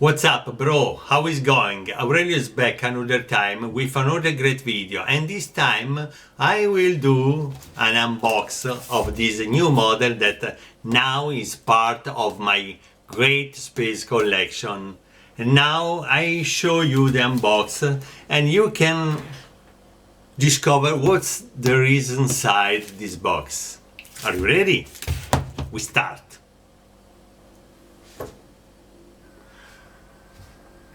What's up, bro? How is going? Aurelio is back another time with another great video, and this time I will do an unbox of this new model that now is part of my great space collection. And now I show you the unbox and you can discover what's there is inside this box. Are you ready? We start.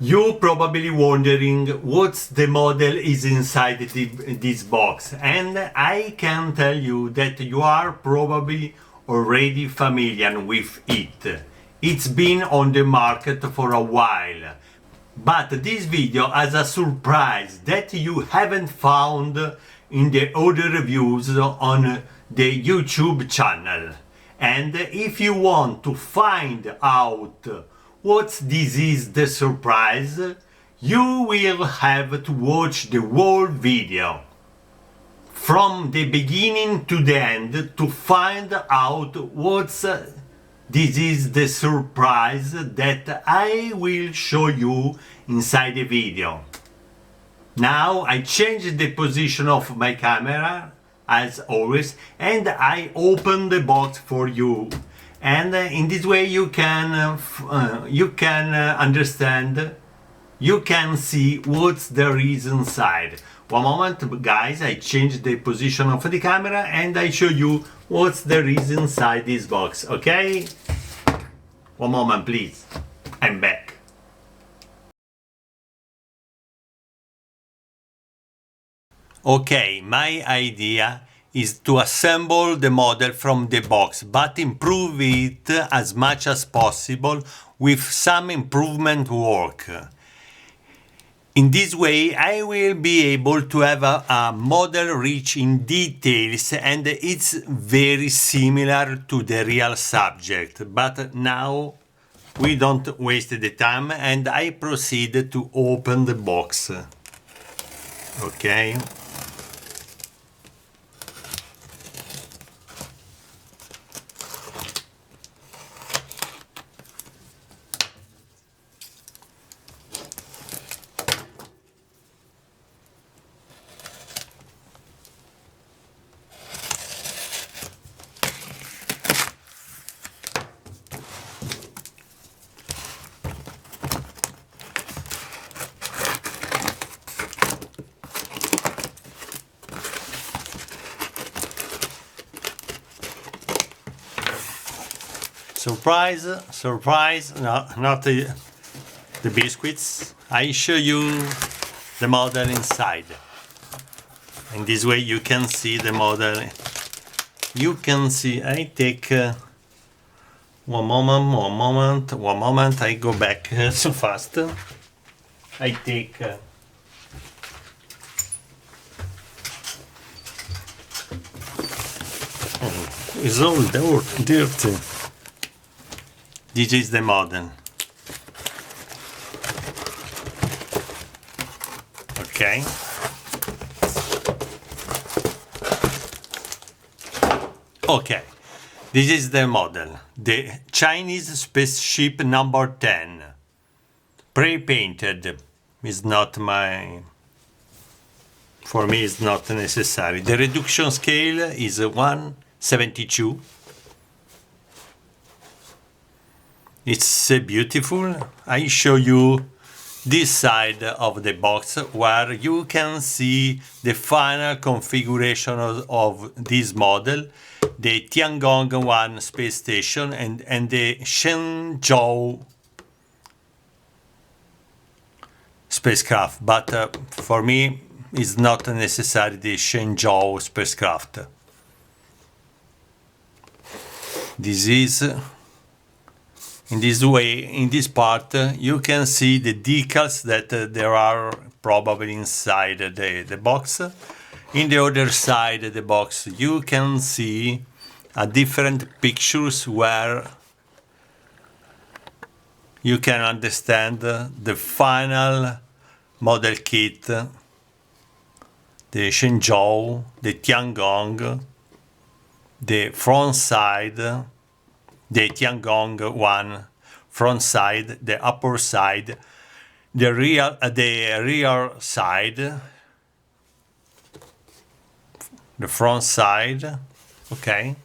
You're probably wondering what's the model is inside this box, and I can tell you that you are probably already familiar with it. It's been on the market for a while, but this video has a surprise that you haven't found in the other reviews on the YouTube channel. And if you want to find out what this is the surprise, you will have to watch the whole video from the beginning to the end to find out what's this is the surprise that I will show you inside the video. Now I changed the position of my camera as always, and I open the box for you. And in this way you can understand, you can see what's there is inside. One moment guys, I change the position of the camera and I show you what's there is inside this box, okay? One moment please, I'm back. Okay, my idea is to assemble the model from the box, but improve it as much as possible with some improvement work. In this way, I will be able to have a model rich in details and it's very similar to the real subject. But now we don't waste the time and I proceed to open the box. Okay. Surprise, surprise, no, not the biscuits. I show you the model inside. In this way you can see the model. You can see, I take one moment, I go back so fast. I take it's all dirty. This is the model. Okay. Okay. This is the model. The Chinese spaceship number 10. Pre-painted. Is not my... For me it's not necessary. The reduction scale is 1/72. It's beautiful. I show you this side of the box where you can see the final configuration of this model, the Tiangong 1 space station and the Shenzhou spacecraft. But for me, it's not necessary the Shenzhou spacecraft. This is... In this way, in this part, you can see the decals that there are probably inside the box. In the other side of the box, you can see different pictures where you can understand the final model kit, the Shenzhou, the Tiangong, the front side, the Tiangong 1 front side, the upper side, the rear side, the front side. Okay.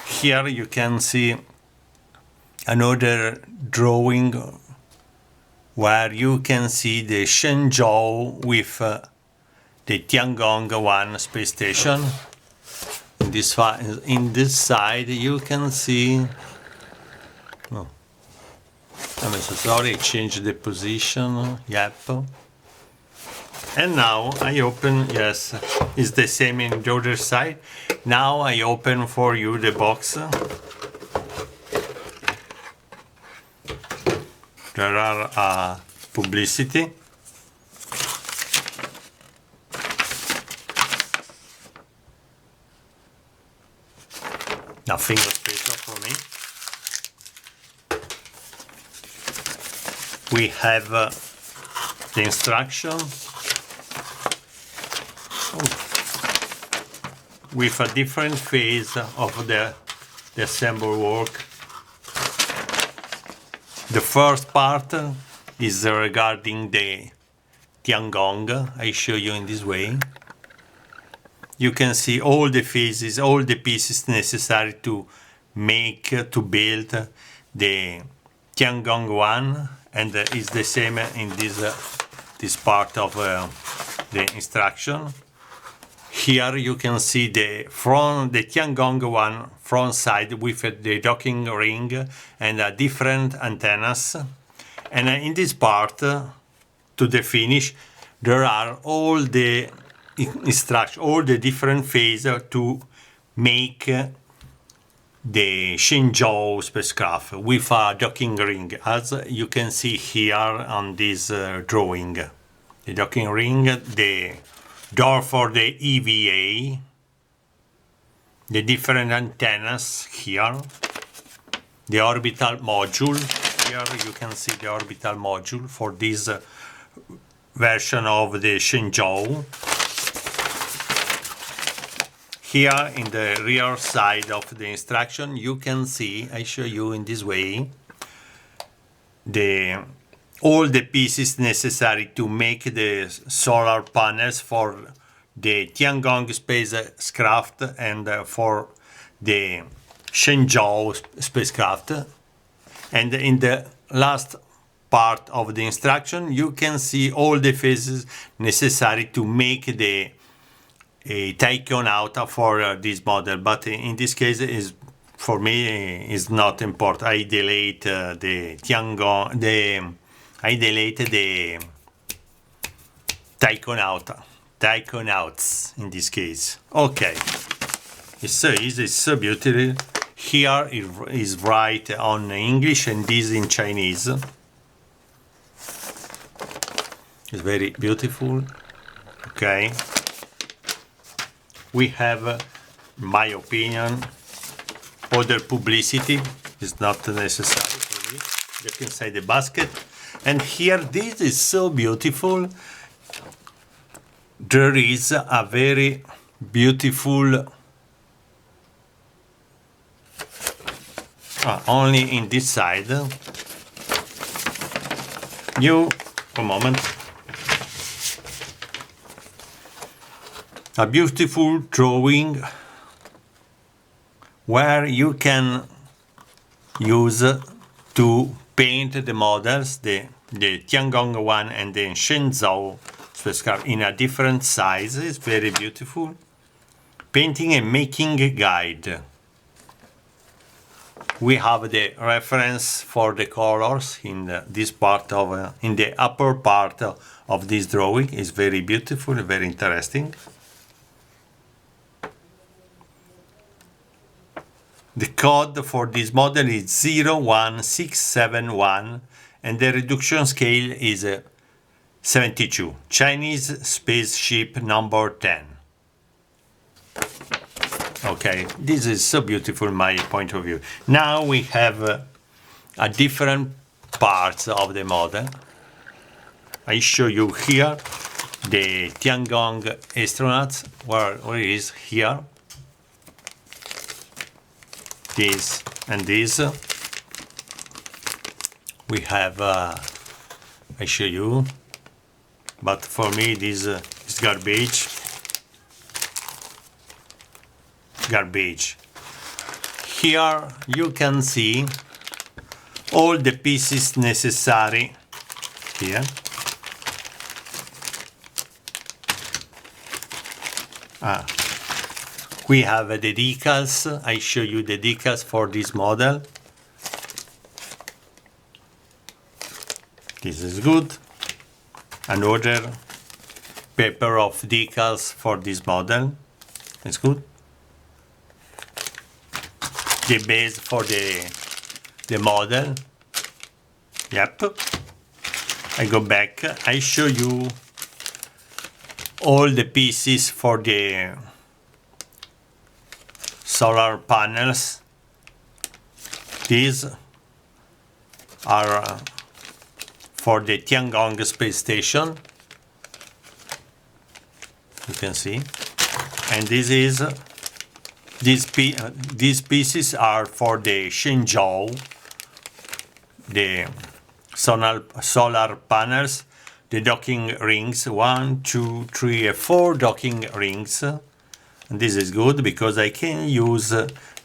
Here you can see another drawing where you can see the Shenzhou with the Tiangong-1 space station. In this side you can see, oh, I'm so sorry, I changed the position, yep. And now I open, yes, it's the same in the other side. Now I open for you the box. There are publicity. Nothing special for me. We have the instruction with a different phase of the assemble work. The first part is regarding the Tiangong. I show you in this way. You can see all the phases, all the pieces necessary to build the Tiangong-1, and it's the same in this part of the instruction. Here you can see the Tiangong-1 front side with the docking ring and different antennas. And in this part, to the finish, there are all the instructions, all the different phases to make the Shenzhou spacecraft with a docking ring, as you can see here on this drawing. The docking ring, the door for the EVA, the different antennas here, the orbital module. Here you can see the orbital module for this version of the Shenzhou. Here in the rear side of the instruction you can see, I show you in this way, all the pieces necessary to make the solar panels for the Tiangong spacecraft and for the Shenzhou spacecraft. And in the last part of the instruction you can see all the phases necessary to make the Taikonauta for this model, but in this case for me is not important. I delete the Tiangong, I delete the Taikonauts in this case. Okay, it's so easy, it's so beautiful. Here it is right on English and this in Chinese. It's very beautiful. Okay. We have, in my opinion, other publicity is not necessary for me. Look inside the basket. And here, this is so beautiful. There is a very beautiful, only in this side. A moment. A beautiful drawing where you can use to paint the models, the Tiangong-1 and the Shenzhou spacecraft in a different size. It's very beautiful. Painting and making a guide. We have the reference for the colors in this part of in the upper part of this drawing. It's very beautiful, very interesting. The code for this model is 01671 and the reduction scale is 72. Chinese spaceship number 10. Okay, this is so beautiful in my point of view. Now we have a different parts of the model. I show you here the Tiangong astronauts, where it is here. this and this. We have, I show you, but for me this is garbage. Here you can see all the pieces necessary here. We have the decals. I show you the decals for this model. This is good. Another paper of decals for this model. It's good. The base for the model. Yep. I go back. I show you all the pieces for the solar panels. These are for the Tiangong space station. You can see. And these pieces are for the Shenzhou, the solar panels, the docking rings, 1, 2, 3, 4 docking rings. And this is good because I can use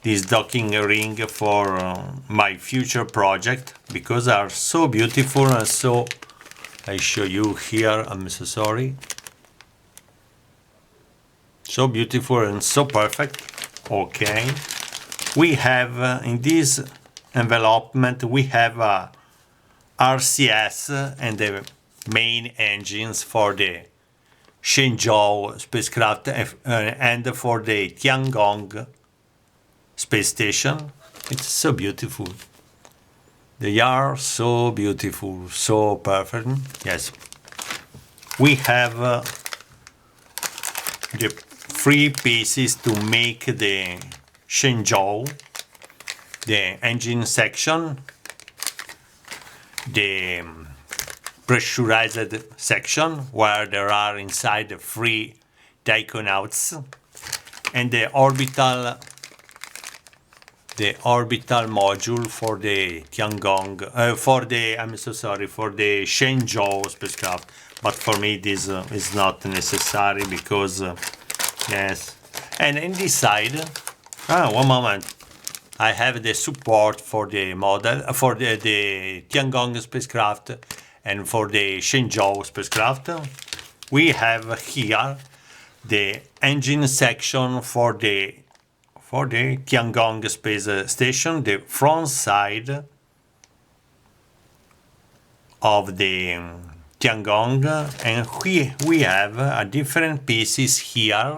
this docking ring for my future project because they are so beautiful and so, I show you here, I'm so sorry. So beautiful and so perfect. Okay. We have in this envelopment, we have RCS and the main engines for the Shenzhou spacecraft and for the Tiangong space station. It's so beautiful. They are so beautiful, so perfect. Yes. We have the 3 pieces to make the Shenzhou, the engine section, the pressurized section where there are inside 3 taikonauts, and the orbital module for the Tiangong, for the Shenzhou spacecraft. But for me this is not necessary because yes. And in this side, one moment, I have the support for the model, for the Tiangong spacecraft and for the Shenzhou spacecraft. We have here the engine section for the Tiangong space station, the front side of the Tiangong, and we have different pieces here.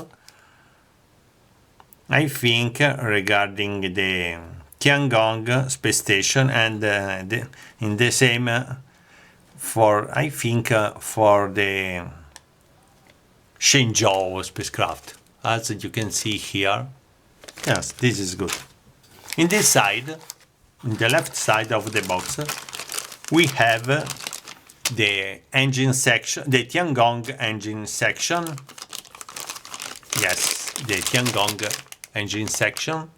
I think regarding the Tiangong space station and in the same for the Shenzhou spacecraft, as you can see here. Yes, this is good. In this side, in the left side of the box, we have the engine section, the Tiangong engine section. Yes, the Tiangong engine section.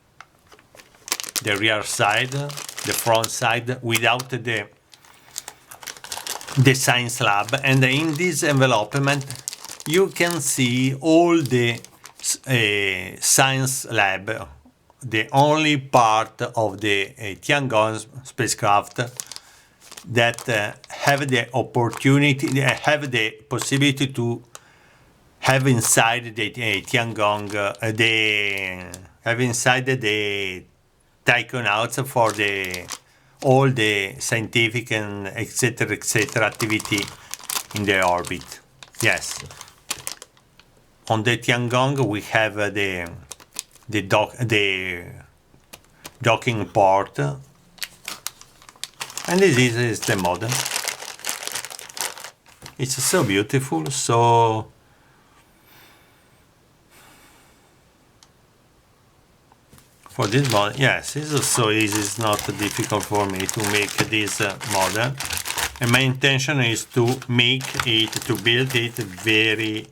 The rear side, the front side, without the science lab. And in this envelopment, you can see all the science lab, the only part of the Tiangong spacecraft that have the opportunity, have the possibility to have inside the Tiangong, have inside the taikonauts for all the scientific and etc. activity in the orbit. Yes. On the Tiangong we have the docking port, and this is the model. It's so beautiful, so for this model, yes, it's so easy, it's not difficult for me to make this model, and my intention is to make it, to build it very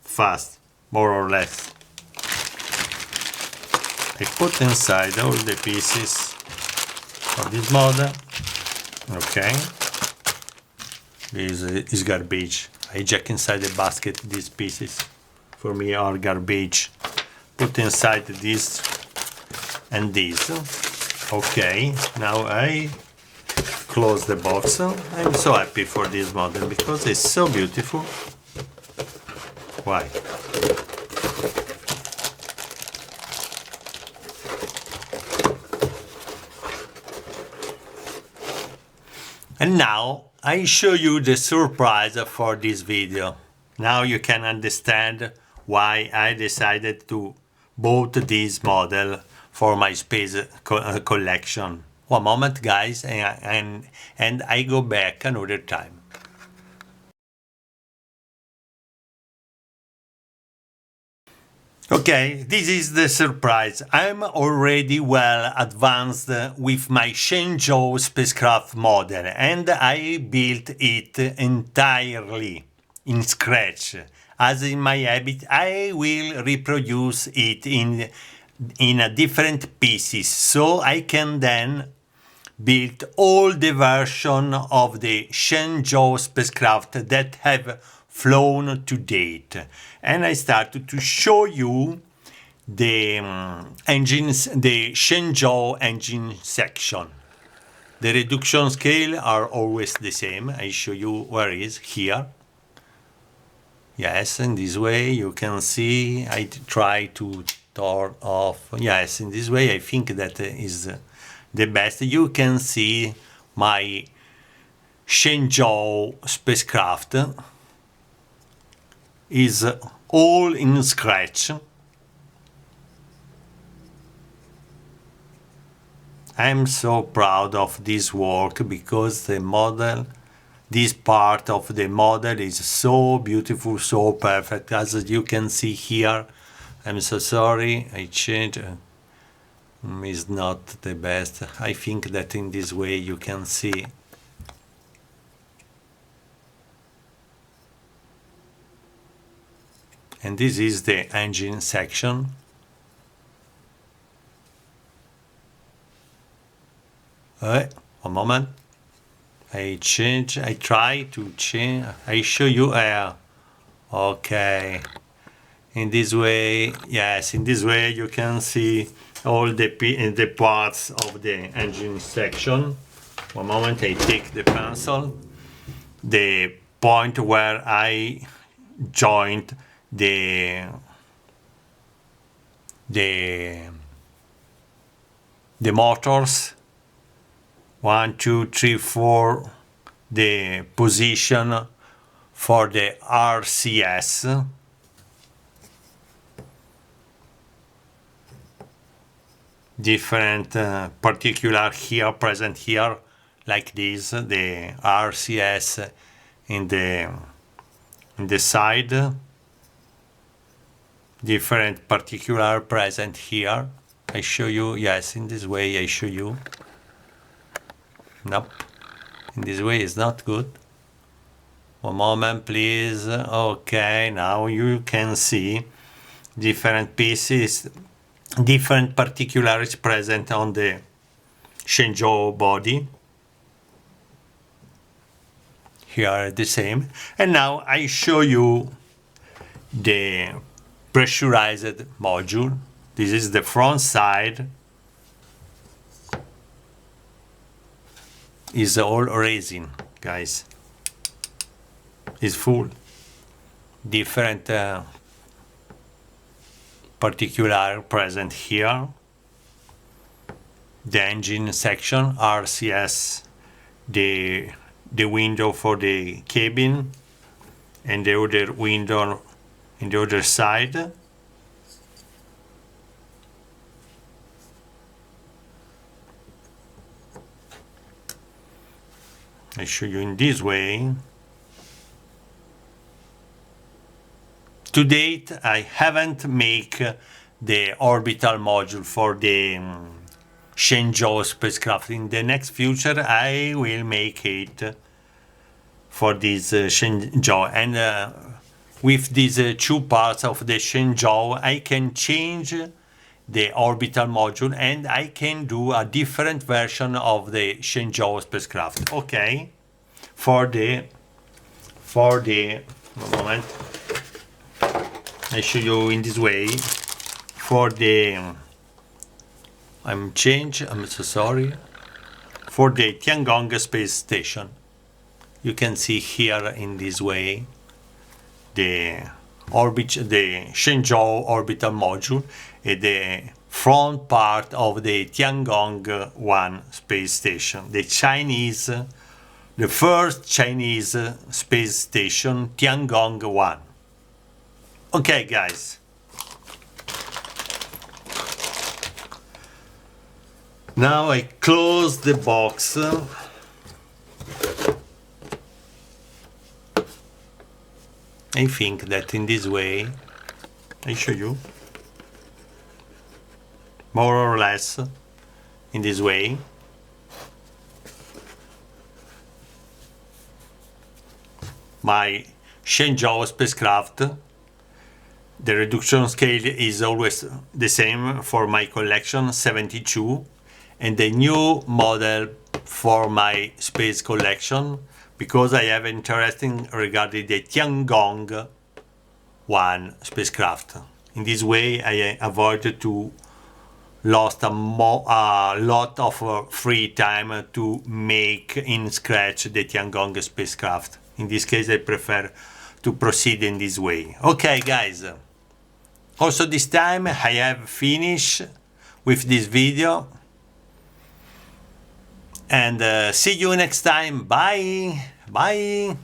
fast, more or less. I put inside all the pieces of this model. Okay, this is garbage. I jack inside the basket these pieces. For me are garbage. Put inside this and this. Okay, now I close the box. I'm so happy for this model because it's so beautiful. Why? And now I show you the surprise for this video. Now you can understand why I decided to bought this model for my space collection. One moment, guys, and I go back another time. Okay, this is the surprise. I'm already well advanced with my Shenzhou spacecraft model and I built it entirely in scratch. As in my habit, I will reproduce it in different pieces so I can then build all the version of the Shenzhou spacecraft that have flown to date. And I started to show you the engines, the Shenzhou engine section. The reduction scale are always the same. I show you where it is here. Yes, in this way you can see I try to turn off. Yes, in this way I think that is the best. You can see my Shenzhou spacecraft is all in scratch. I'm so proud of this work because the model, this part of the model is so beautiful, so perfect. As you can see here, I'm so sorry, I changed. Is not the best. I think that in this way you can see and this is the engine section. One moment. I try to change. I show you okay. In this way, yes, in this way you can see all the parts of the engine section. One moment, I take the pencil. The point where I joined the motors, 1, 2, 3, 4, the position for the RCS. Different particular here, present here, like this, the RCS in the side. Different particular present here. I show you, yes, in this way I show you. Nope, in this way is not good. One moment, please. Okay, now you can see different pieces, different particularities present on the Shenzhou body. Here are the same. And now I show you the pressurized module. This is the front side. Is all resin, guys. Is full. Different particular present here. The engine section, RCS, the window for the cabin, and the other window in the other side. I show you in this way. To date, I haven't made the orbital module for the Shenzhou spacecraft. In the next future, I will make it for this Shenzhou. And with these two parts of the Shenzhou, I can change the orbital module, and I can do a different version of the Shenzhou spacecraft. Okay, for the one moment, I show you in this way. For the I'm so sorry. For the Tiangong space station, you can see here in this way the Shenzhou orbital module and the front part of the Tiangong 1 space station, the first Chinese space station, Tiangong 1. Okay, guys. Now I close the box. I think that in this way, I show you, more or less, in this way. My Shenzhou spacecraft, the reduction scale is always the same for my collection, 72, and the new model for my space collection, because I have interesting regarding the Tiangong 1 spacecraft. In this way, I avoided to lost a lot of free time to make in scratch the Tiangong spacecraft. In this case, I prefer to proceed in this way. Okay, guys. Also, this time I have finished with this video. And see you next time. Bye. Bye.